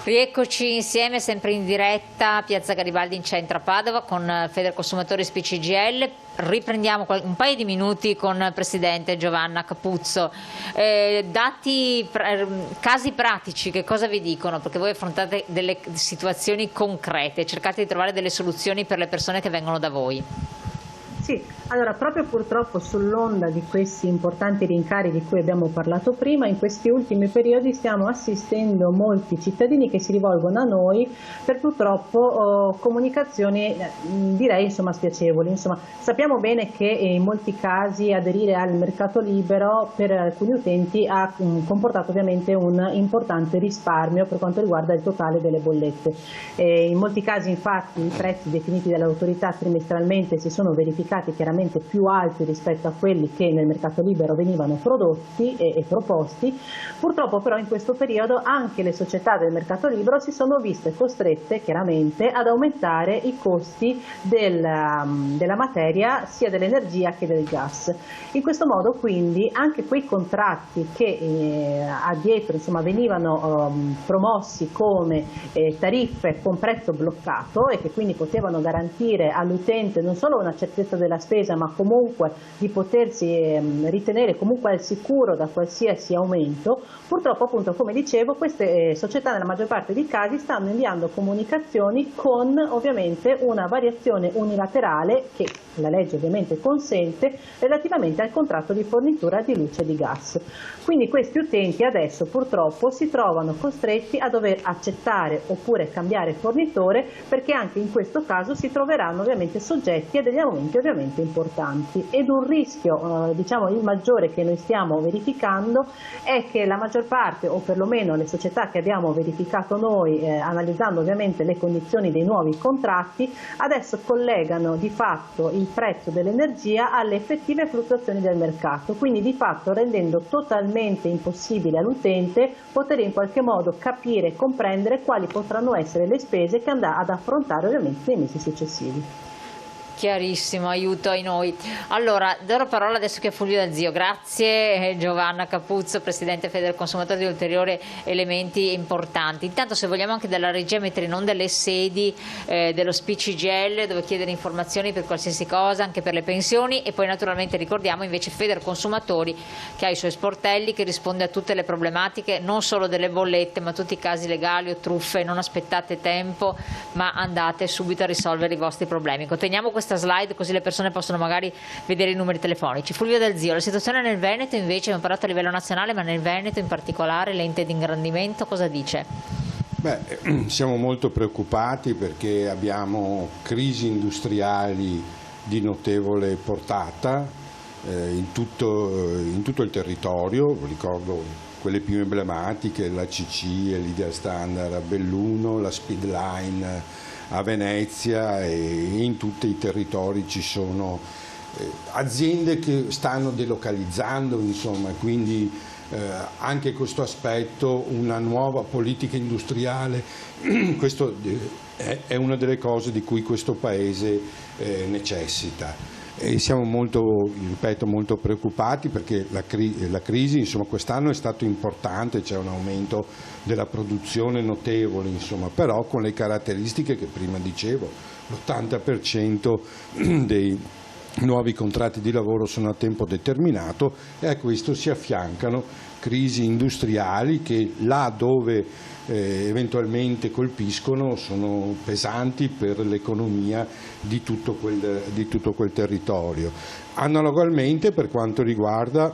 Rieccoci insieme, sempre in diretta, Piazza Garibaldi in centro a Padova con Federconsumatori SPCGIL. Riprendiamo un paio di minuti con il Presidente Giovanna Capuzzo. Casi pratici, che cosa vi dicono? Perché voi affrontate delle situazioni concrete, cercate di trovare delle soluzioni per le persone che vengono da voi. Sì, allora proprio purtroppo sull'onda di questi importanti rincari di cui abbiamo parlato prima, in questi ultimi periodi stiamo assistendo molti cittadini che si rivolgono a noi per purtroppo comunicazioni direi spiacevoli. Sappiamo bene che in molti casi aderire al mercato libero per alcuni utenti ha comportato ovviamente un importante risparmio per quanto riguarda il totale delle bollette. In molti casi infatti i prezzi definiti dall'autorità trimestralmente si sono verificati chiaramente più alti rispetto a quelli che nel mercato libero venivano prodotti e proposti. Purtroppo però in questo periodo anche le società del mercato libero si sono viste costrette chiaramente ad aumentare i costi della materia, sia dell'energia che del gas. In questo modo quindi anche quei contratti che addietro venivano promossi come tariffe con prezzo bloccato e che quindi potevano garantire all'utente non solo una certezza della spesa, ma comunque di potersi ritenere comunque al sicuro da qualsiasi aumento, purtroppo appunto come dicevo queste società nella maggior parte dei casi stanno inviando comunicazioni con ovviamente una variazione unilaterale che la legge ovviamente consente relativamente al contratto di fornitura di luce e di gas. Quindi questi utenti adesso purtroppo si trovano costretti a dover accettare oppure cambiare fornitore, perché anche in questo caso si troveranno ovviamente soggetti a degli aumenti ovviamente importanti. Ed un rischio il maggiore che noi stiamo verificando è che la maggior parte, o perlomeno le società che abbiamo verificato noi analizzando ovviamente le condizioni dei nuovi contratti, adesso collegano di fatto il prezzo dell'energia alle effettive fluttuazioni del mercato, quindi di fatto rendendo totalmente impossibile all'utente poter in qualche modo capire e comprendere quali potranno essere le spese che andrà ad affrontare ovviamente nei mesi successivi. Chiarissimo, aiuto ai noi. Allora, do la parola adesso che è Fulvio D'Azio. Grazie Giovanna Capuzzo, Presidente Federconsumatori, di ulteriori elementi importanti. Intanto se vogliamo anche dalla regia mettere in onda le sedi dello SPCGIL dove chiedere informazioni per qualsiasi cosa, anche per le pensioni, e poi naturalmente ricordiamo invece Federconsumatori che ha i suoi sportelli, che risponde a tutte le problematiche, non solo delle bollette ma tutti i casi legali o truffe. Non aspettate tempo ma andate subito a risolvere i vostri problemi. Conteniamo questa slide così le persone possono magari vedere i numeri telefonici. Fulvio D'Azio, la situazione nel Veneto invece, abbiamo parlato a livello nazionale, ma nel Veneto in particolare l'ente di ingrandimento cosa dice? Siamo molto preoccupati perché abbiamo crisi industriali di notevole portata in tutto il territorio. Ricordo quelle più emblematiche, la CC, l'Ideal Standard a Belluno, la Speedline a Venezia, e in tutti i territori ci sono aziende che stanno delocalizzando, quindi anche questo aspetto, una nuova politica industriale, questo è una delle cose di cui questo Paese necessita. E siamo molto preoccupati perché la crisi quest'anno è stato importante, c'è un aumento della produzione notevole, però con le caratteristiche che prima dicevo, l'80% dei nuovi contratti di lavoro sono a tempo determinato, e a questo si affiancano crisi industriali che là dove eventualmente colpiscono sono pesanti per l'economia di tutto quel territorio. Analogamente per quanto riguarda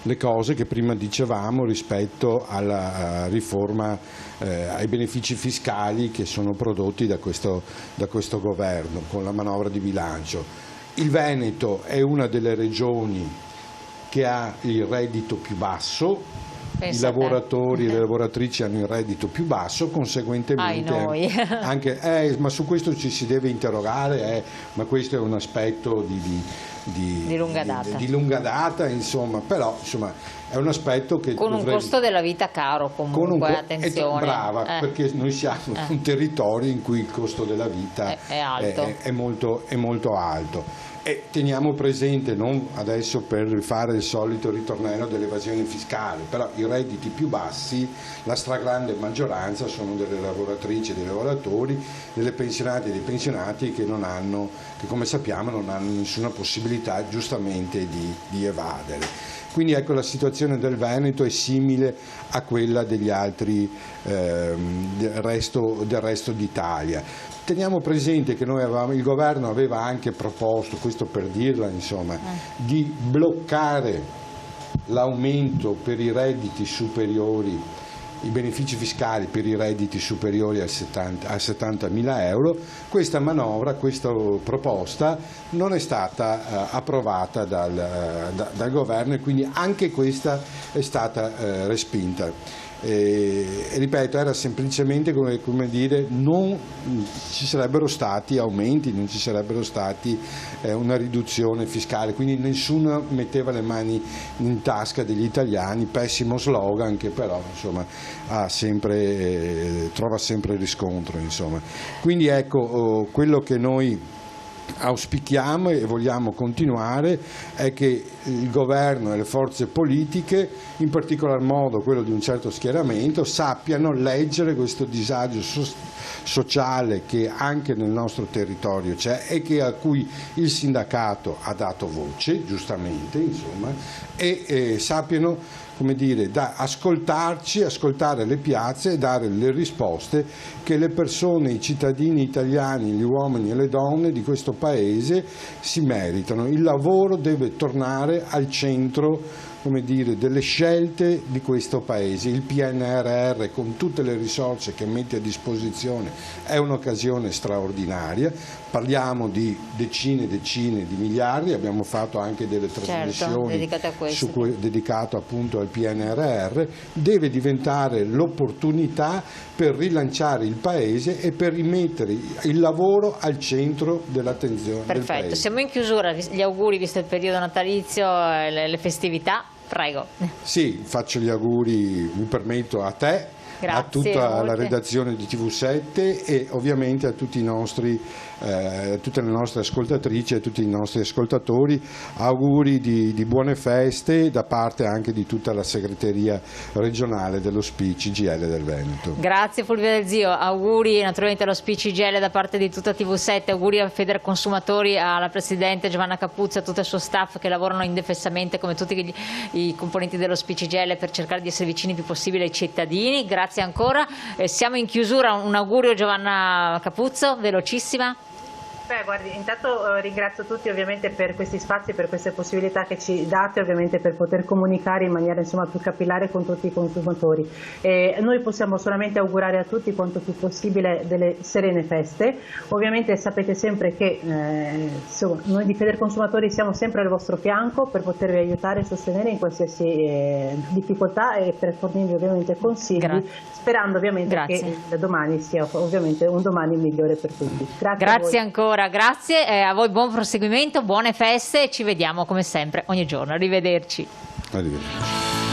le cose che prima dicevamo rispetto alla riforma, ai benefici fiscali che sono prodotti da questo governo con la manovra di bilancio. Il Veneto è una delle regioni che ha il reddito più basso. I lavoratori e le lavoratrici hanno il reddito più basso, conseguentemente anche, ma su questo ci si deve interrogare, ma questo è un aspetto di lunga data, però è un aspetto che con un costo della vita caro comunque, attenzione. Brava, perché noi siamo un territorio in cui il costo della vita è alto. È molto alto. E teniamo presente, non adesso per fare il solito ritornello dell'evasione fiscale, però i redditi più bassi, la stragrande maggioranza sono delle lavoratrici e dei lavoratori, delle pensionate e dei pensionati che come sappiamo non hanno nessuna possibilità giustamente di evadere. Quindi ecco, la situazione del Veneto è simile a quella degli altri del resto d'Italia. Teniamo presente che il governo aveva anche proposto, questo per dirla insomma, di bloccare l'aumento per i redditi superiori, i benefici fiscali per i redditi superiori a 70.000 euro. Questa manovra, questa proposta non è stata approvata dal governo e quindi anche questa è stata respinta. Ripeto, era semplicemente come dire, non ci sarebbero stati aumenti, non ci sarebbero stati una riduzione fiscale, quindi nessuno metteva le mani in tasca degli italiani, pessimo slogan che però insomma trova sempre riscontro, insomma. Quindi ecco, quello che noi auspichiamo e vogliamo continuare è che il governo e le forze politiche, in particolar modo quello di un certo schieramento, sappiano leggere questo disagio sociale che anche nel nostro territorio c'è e a cui il sindacato ha dato voce, giustamente, insomma, e sappiano, come dire, ascoltare le piazze e dare le risposte che le persone, i cittadini italiani, gli uomini e le donne di questo Paese si meritano. Il lavoro deve tornare al centro, come dire, delle scelte di questo Paese. Il PNRR, con tutte le risorse che mette a disposizione, è un'occasione straordinaria. Parliamo di decine e decine di miliardi, abbiamo fatto anche delle trasmissioni dedicate appunto al PNRR, deve diventare l'opportunità per rilanciare il Paese e per rimettere il lavoro al centro dell'attenzione del Paese. Perfetto, siamo in chiusura, gli auguri visto il periodo natalizio, le festività, prego. Sì, faccio gli auguri, mi permetto, a te. Grazie, a tutta la redazione di TV7 e ovviamente a tutte le nostre ascoltatrici e a tutti i nostri ascoltatori. Auguri di buone feste da parte anche di tutta la segreteria regionale dello SPI CGIL del Veneto. Grazie Fulvio Del Zio, auguri naturalmente allo SPI CGIL da parte di tutta TV7, auguri a Federconsumatori, alla Presidente Giovanna Capuzzo e a tutto il suo staff che lavorano indefessamente come tutti i componenti dello SPI CGIL per cercare di essere vicini il più possibile ai cittadini. Grazie ancora, siamo in chiusura, un augurio Giovanna Capuzzo, velocissima. Guardi, intanto ringrazio tutti ovviamente per questi spazi, per queste possibilità che ci date, ovviamente per poter comunicare in maniera più capillare con tutti i consumatori. Noi possiamo solamente augurare a tutti quanto più possibile delle serene feste. Ovviamente sapete sempre che noi di Federconsumatori siamo sempre al vostro fianco per potervi aiutare e sostenere in qualsiasi difficoltà e per fornirvi ovviamente consigli, sperando ovviamente che domani sia ovviamente un domani migliore per tutti. Grazie ancora. Grazie a voi, buon proseguimento, buone feste e ci vediamo come sempre ogni giorno. Arrivederci. Arrivederci.